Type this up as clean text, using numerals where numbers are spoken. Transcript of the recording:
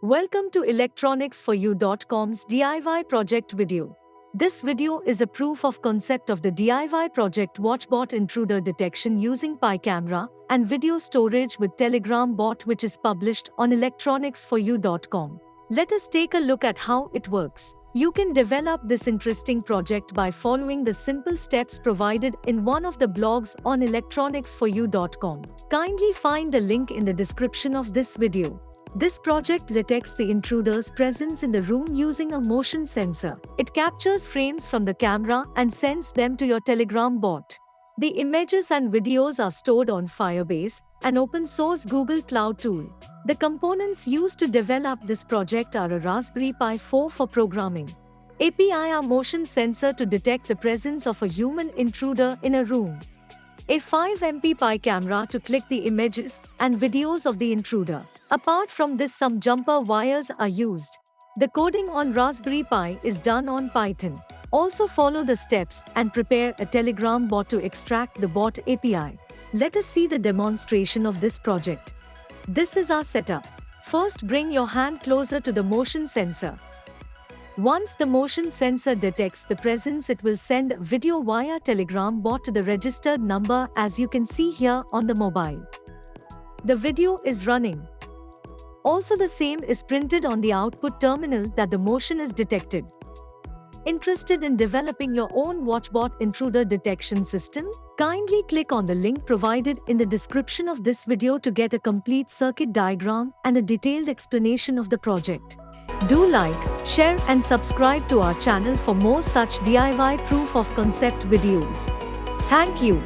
Welcome to electronicsforyou.com's DIY project video. This video is a proof of concept of the DIY project Watchbot intruder detection using Pi camera and video storage with Telegram bot, which is published on electronicsforyou.com. Let us take a look at how it works. You can develop this interesting project by following the simple steps provided in one of the blogs on electronicsforyou.com. Kindly find the link in the description of this video. This project detects the intruder's presence in the room using a motion sensor. It captures frames from the camera and sends them to your Telegram bot. The images and videos are stored on Firebase, an open-source Google Cloud tool. The components used to develop this project are a Raspberry Pi 4 for programming, API motion sensor to detect the presence of a human intruder in a room, a 5MP Pi camera to click the images and videos of the intruder. Apart from this, some jumper wires are used. The coding on Raspberry Pi is done on Python. Also follow the steps and prepare a Telegram bot to extract the bot API. Let us see the demonstration of this project. This is our setup. First, bring your hand closer to the motion sensor. Once the motion sensor detects the presence, it will send video via Telegram bot to the registered number, as you can see here on the mobile. The video is running. Also, the same is printed on the output terminal that the motion is detected. Interested in developing your own Watchbot intruder detection system? Kindly click on the link provided in the description of this video to get a complete circuit diagram and a detailed explanation of the project. Do like, share and subscribe to our channel for more such DIY proof of concept videos. Thank you.